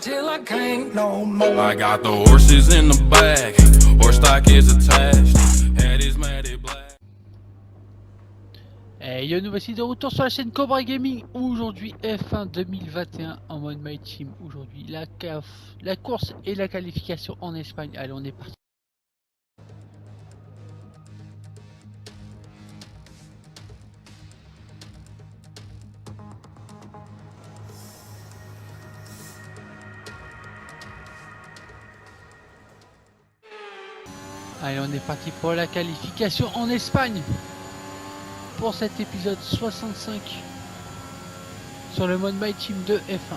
till I can't no more. I got the horses in the back, horse stock is attached, head is matted black. Et yo, nous voici de retour sur la chaîne Cobra Gaming. Aujourd'hui F1 2021 en mode My Team. Aujourd'hui la course et la qualification en Espagne. Allez, on est parti. Allez, on est parti pour la qualification en Espagne. Pour cet épisode 65 sur le mode My Team de F1.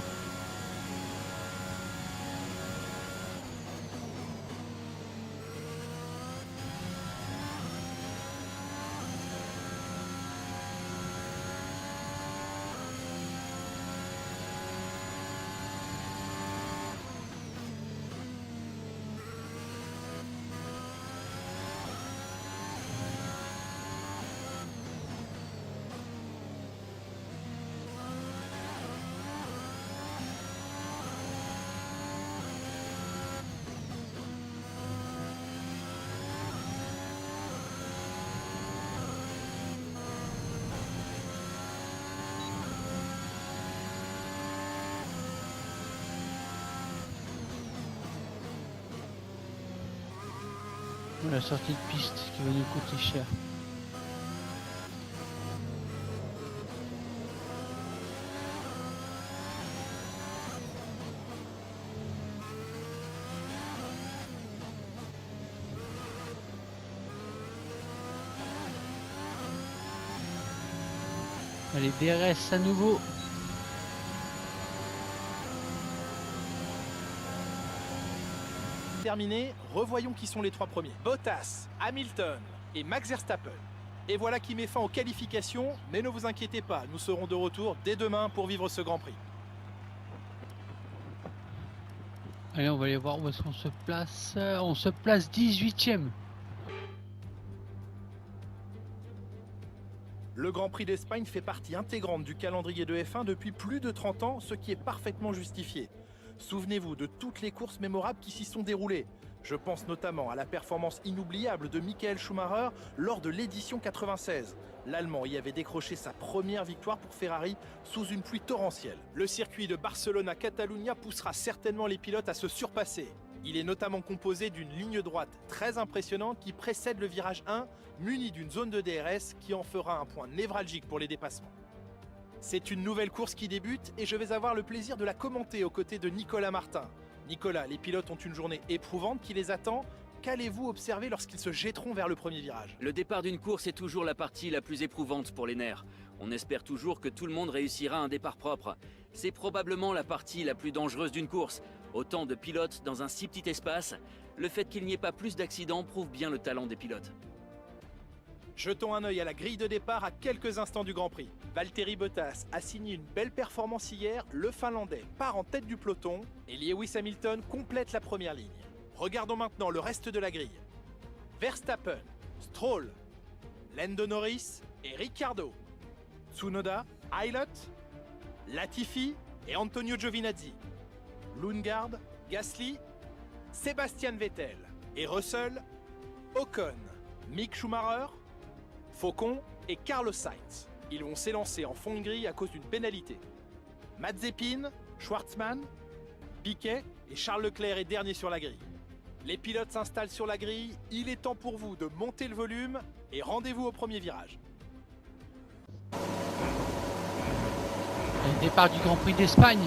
La sortie de piste qui va nous coûter cher. Allez, DRS à nouveau. Terminé, revoyons qui sont les trois premiers. Bottas, Hamilton et Max Verstappen. Et voilà qui met fin aux qualifications, mais ne vous inquiétez pas, nous serons de retour dès demain pour vivre ce Grand Prix. Allez, on va aller voir où est-ce qu'on se place. On se place 18e. Le Grand Prix d'Espagne fait partie intégrante du calendrier de F1 depuis plus de 30 ans, ce qui est parfaitement justifié. Souvenez-vous de toutes les courses mémorables qui s'y sont déroulées. Je pense notamment à la performance inoubliable de Michael Schumacher lors de l'édition 96. L'Allemand y avait décroché sa première victoire pour Ferrari sous une pluie torrentielle. Le circuit de Barcelona-Catalunya poussera certainement les pilotes à se surpasser. Il est notamment composé d'une ligne droite très impressionnante qui précède le virage 1, muni d'une zone de DRS qui en fera un point névralgique pour les dépassements. C'est une nouvelle course qui débute et je vais avoir le plaisir de la commenter aux côtés de Nicolas Martin. Nicolas, les pilotes ont une journée éprouvante qui les attend. Qu'allez-vous observer lorsqu'ils se jetteront vers le premier virage? Le départ d'une course est toujours la partie la plus éprouvante pour les nerfs. On espère toujours que tout le monde réussira un départ propre. C'est probablement la partie la plus dangereuse d'une course. Autant de pilotes dans un si petit espace, le fait qu'il n'y ait pas plus d'accidents prouve bien le talent des pilotes. Jetons un œil à la grille de départ à quelques instants du Grand Prix. Valtteri Bottas a signé une belle performance hier, le Finlandais part en tête du peloton et Lewis Hamilton complète la première ligne. Regardons maintenant le reste de la grille. Verstappen, Stroll, Lando Norris et Ricciardo. Tsunoda, Aylot, Latifi et Antonio Giovinazzi. Lundgaard, Gasly, Sebastian Vettel et Russell, Ocon, Mick Schumacher, Faucon et Carlos Sainz. Ils vont s'élancer en fond de grille à cause d'une pénalité. Mazepin, Schwartzmann, Piquet et Charles Leclerc est dernier sur la grille. Les pilotes s'installent sur la grille, il est temps pour vous de monter le volume et rendez-vous au premier virage. Le départ du Grand Prix d'Espagne.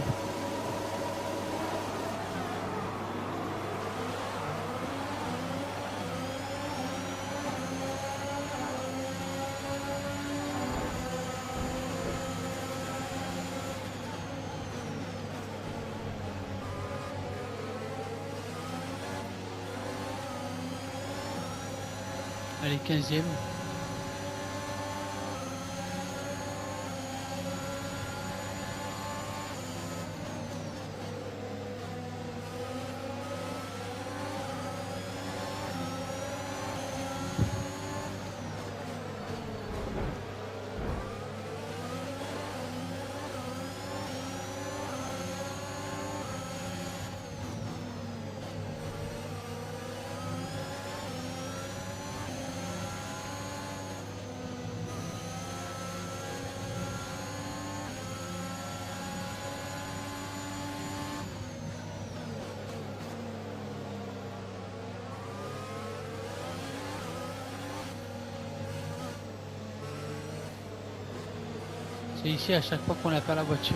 Allez, 15e. C'est ici à chaque fois qu'on n'a pas la voiture.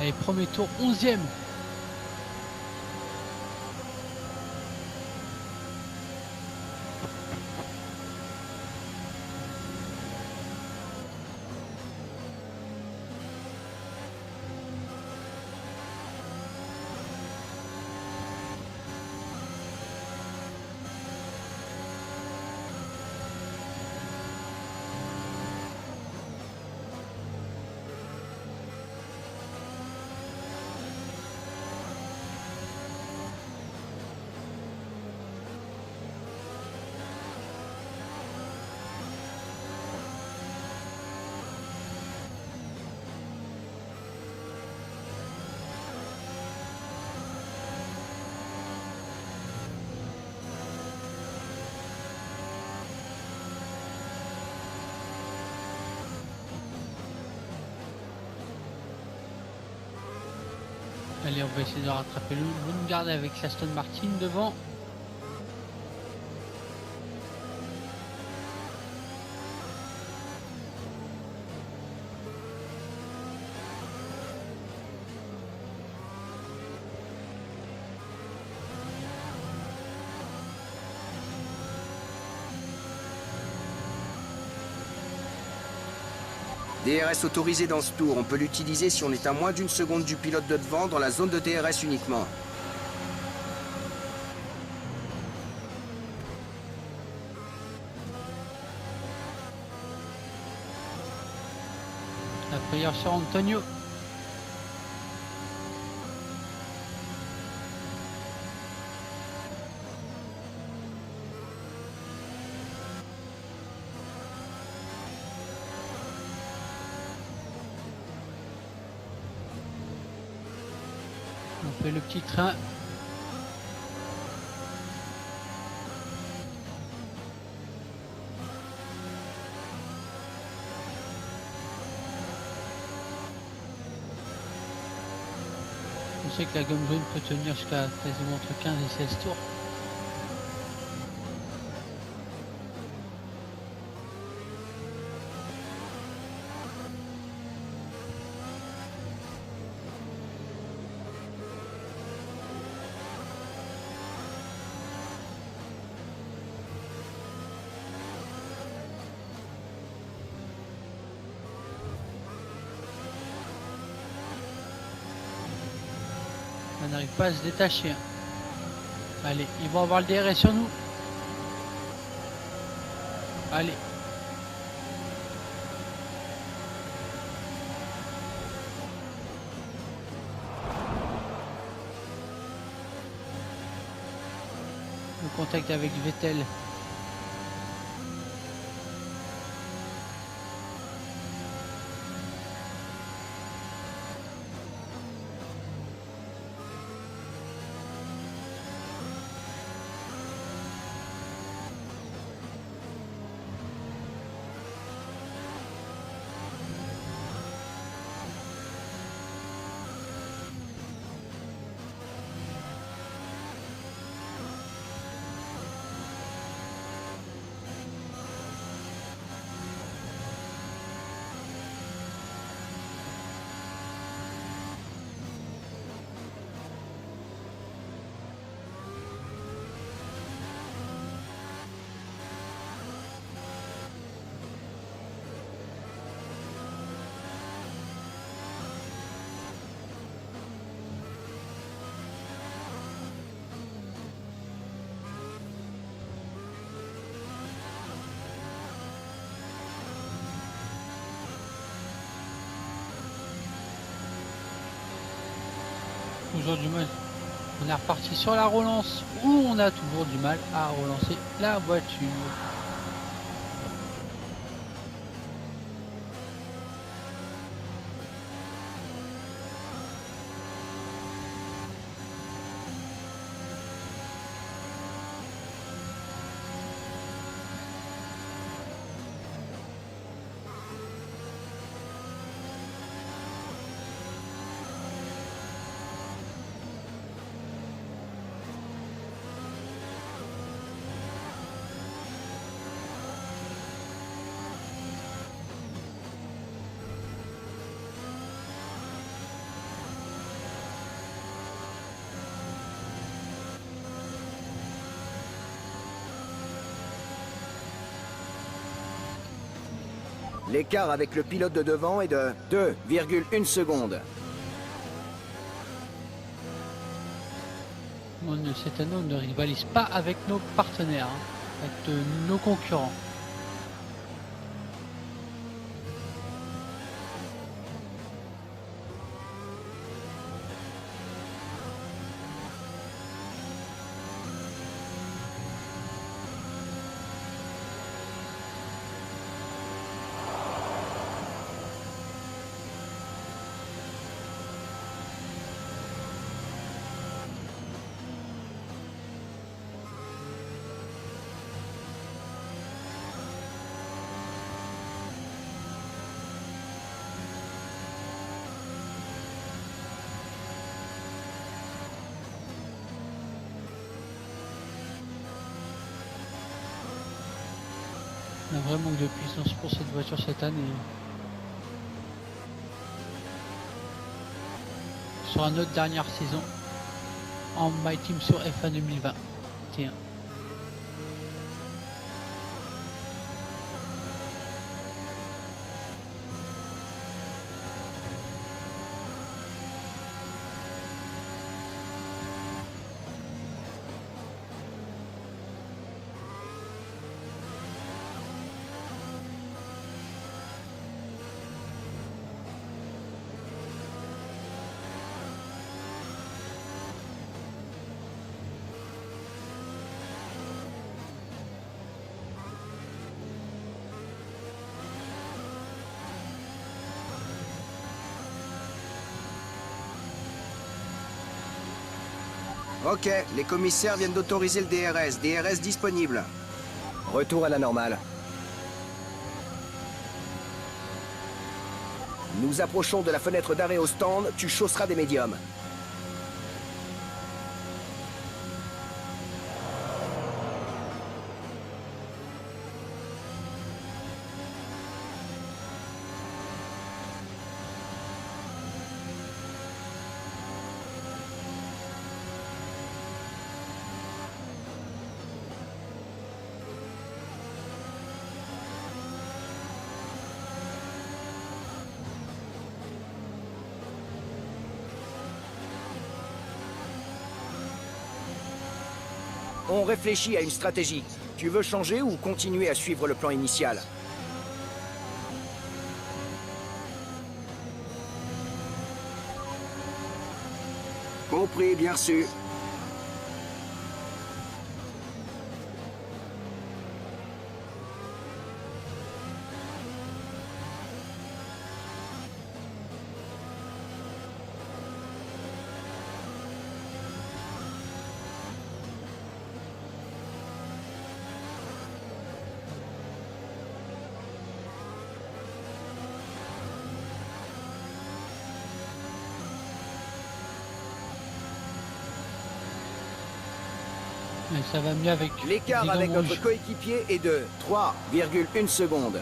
Allez, premier tour, 11e. Allez, on va essayer de rattraper le Lundgaard avec l'Aston Martin devant. DRS autorisé dans ce tour. On peut l'utiliser si on est à moins d'une seconde du pilote de devant dans la zone de DRS uniquement. La prière sur Antonio. On fait le petit train. On sait que la gomme jaune peut tenir jusqu'à quasiment entre 15 et 16 tours. On n'arrive pas à se détacher. Allez, ils vont avoir le DRS sur nous. Allez. Le contact avec Vettel. Toujours du mal. On est reparti sur la relance où on a toujours du mal à relancer la voiture. L'écart avec le pilote de devant est de 2,1 secondes. Cette année, on ne rivalise pas avec nos partenaires, hein, avec nos concurrents. On a un vrai manque de puissance pour cette voiture cette année. Ce sera notre dernière saison en My Team sur F1 2021. Ok, les commissaires viennent d'autoriser le DRS. DRS disponible. Retour à la normale. Nous approchons de la fenêtre d'arrêt au stand. Tu chausseras des médiums. On réfléchit à une stratégie. Tu veux changer ou continuer à suivre le plan initial? Compris, bien reçu. Mais ça va mieux avec L'écart bidon avec rouge. notre coéquipier est de 3,1 secondes.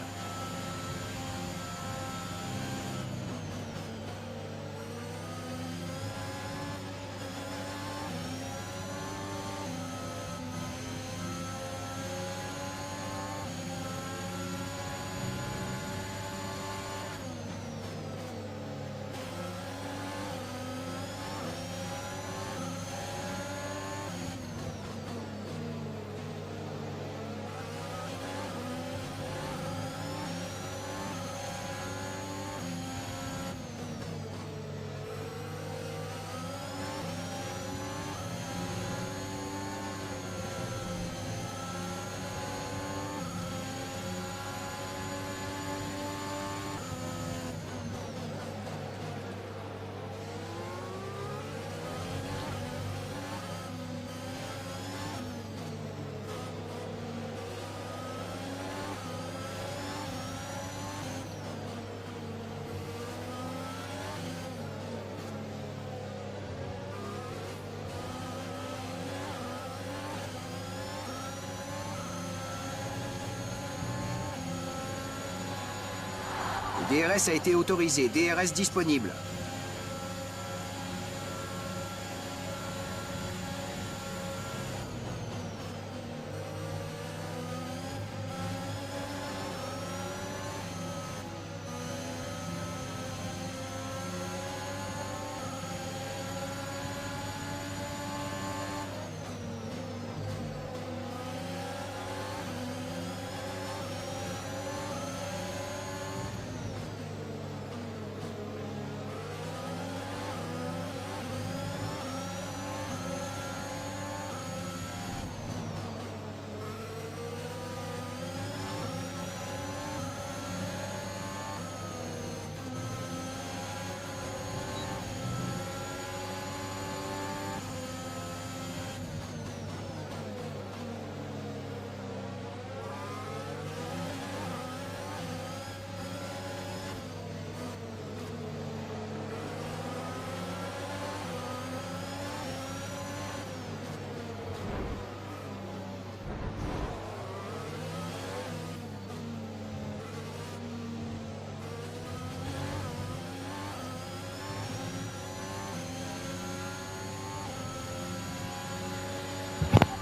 DRS a été autorisé. DRS disponible.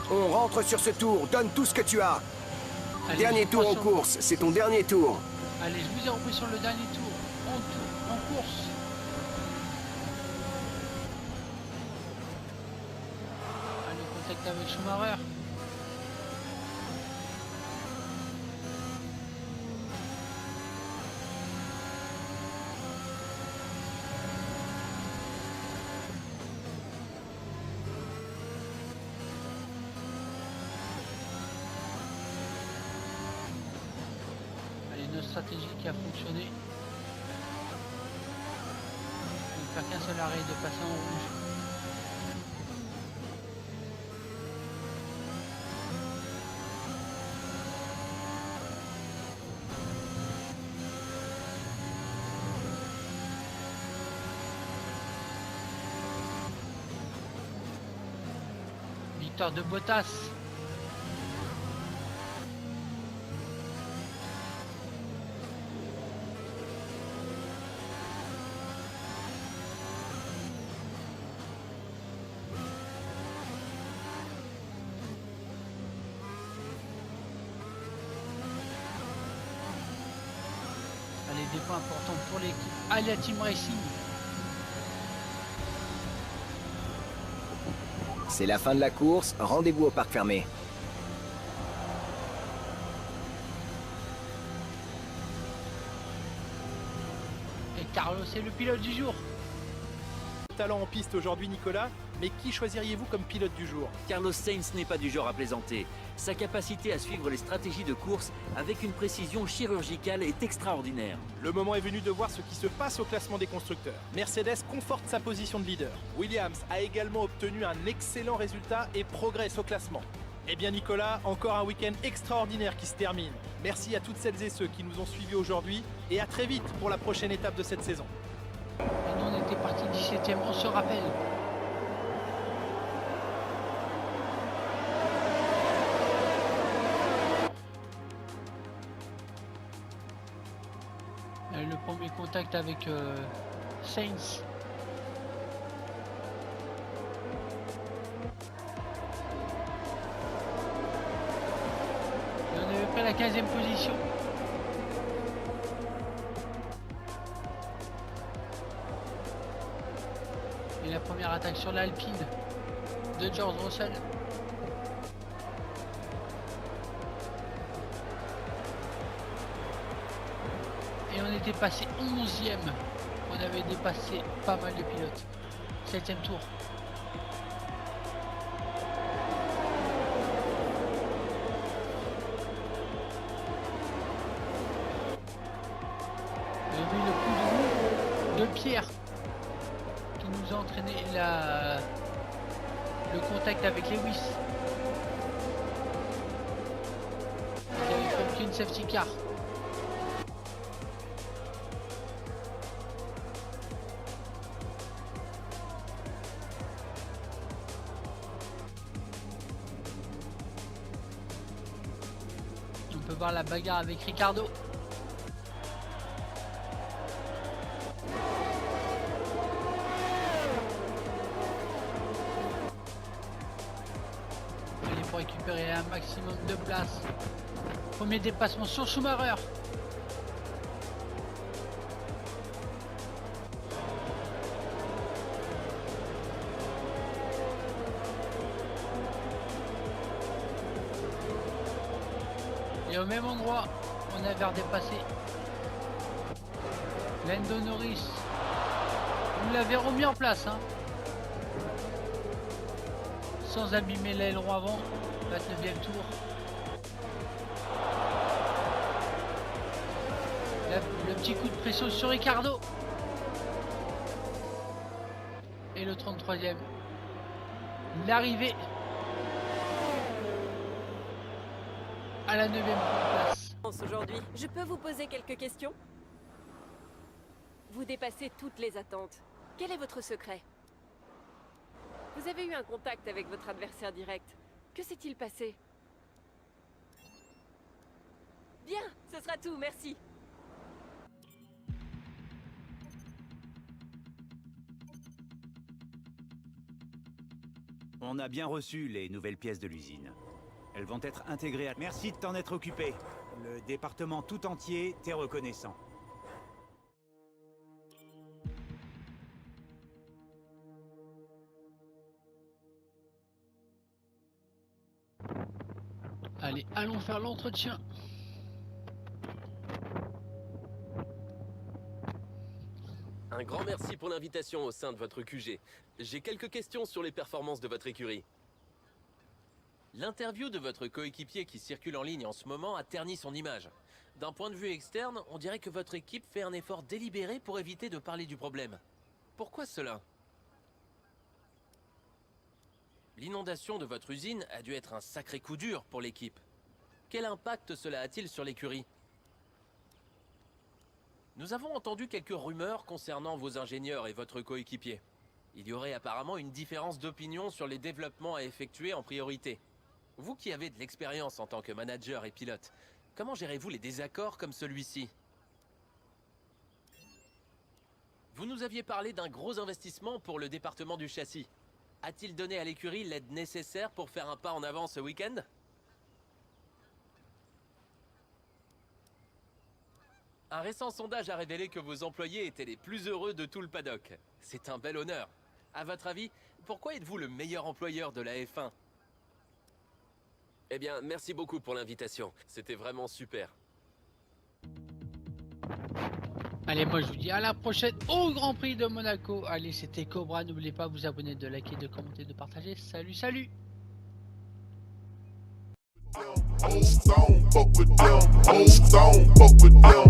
On rentre sur ce tour, donne tout ce que tu as. Allez, Dernier je tour en reprends course, c'est ton dernier tour. Allez, je vous ai repris sur le dernier tour. En course. Allez, contact avec Schumacher. Allez, notre stratégie qui a fonctionné. Il ne faire qu'un seul arrêt de passer en rouge. Victoire de Bottas. Allez, des points importants pour l'équipe Alia Team Racing. C'est la fin de la course, rendez-vous au parc fermé. Et Carlos est le pilote du jour. Talent en piste aujourd'hui, Nicolas, mais qui choisiriez-vous comme pilote du jour? Carlos Sainz n'est pas du genre à plaisanter. Sa capacité à suivre les stratégies de course avec une précision chirurgicale est extraordinaire. Le moment est venu de voir ce qui se passe au classement des constructeurs. Mercedes conforte sa position de leader. Williams a également obtenu un excellent résultat et progresse au classement. Eh bien Nicolas, encore un week-end extraordinaire qui se termine. Merci à toutes celles et ceux qui nous ont suivis aujourd'hui et à très vite pour la prochaine étape de cette saison. Et nous, on était parti 17ème, on se rappelle. Le premier contact avec Sainz. Et on avait pris la 15e position. Et la première attaque sur l'Alpine de George Russell. Et on était passé 11e. On avait dépassé pas mal de pilotes. 7e tour. On a vu le coup de roue de Pierre qui nous a entraîné le contact avec Lewis. Il avait fait une safety car. On peut voir la bagarre avec Ricardo. Allez, pour récupérer un maximum de place. Premier dépassement sur Schumacher. Et au même endroit, on avait redépassé Lando Norris. On l'avait remis en place, hein. Sans abîmer l'aileron avant. 29e tour. Le petit coup de pression sur Ricardo. Et le 33e. L'arrivée à la 9e place. Aujourd'hui, je peux vous poser quelques questions? Vous dépassez toutes les attentes. Quel est votre secret? Vous avez eu un contact avec votre adversaire direct. Que s'est-il passé? Bien, ce sera tout, merci. On a bien reçu les nouvelles pièces de l'usine. Elles vont être intégrées à... Merci de t'en être occupé. Le département tout entier t'est reconnaissant. Allez, allons faire l'entretien. Un grand merci pour l'invitation au sein de votre QG. J'ai quelques questions sur les performances de votre écurie. L'interview de votre coéquipier qui circule en ligne en ce moment a terni son image. D'un point de vue externe, on dirait que votre équipe fait un effort délibéré pour éviter de parler du problème. Pourquoi cela? L'inondation de votre usine a dû être un sacré coup dur pour l'équipe. Quel impact cela a-t-il sur l'écurie? Nous avons entendu quelques rumeurs concernant vos ingénieurs et votre coéquipier. Il y aurait apparemment une différence d'opinion sur les développements à effectuer en priorité. Vous qui avez de l'expérience en tant que manager et pilote, comment gérez-vous les désaccords comme celui-ci? Vous nous aviez parlé d'un gros investissement pour le département du châssis. A-t-il donné à l'écurie l'aide nécessaire pour faire un pas en avant ce week-end? Un récent sondage a révélé que vos employés étaient les plus heureux de tout le paddock. C'est un bel honneur. À votre avis, pourquoi êtes-vous le meilleur employeur de la F1? Eh bien, merci beaucoup pour l'invitation. C'était vraiment super. Allez, moi je vous dis à la prochaine au Grand Prix de Monaco. Allez, c'était Cobra. N'oubliez pas de vous abonner, de liker, de commenter, de partager. Salut, salut! Don't fuck with them. Don't fuck with them.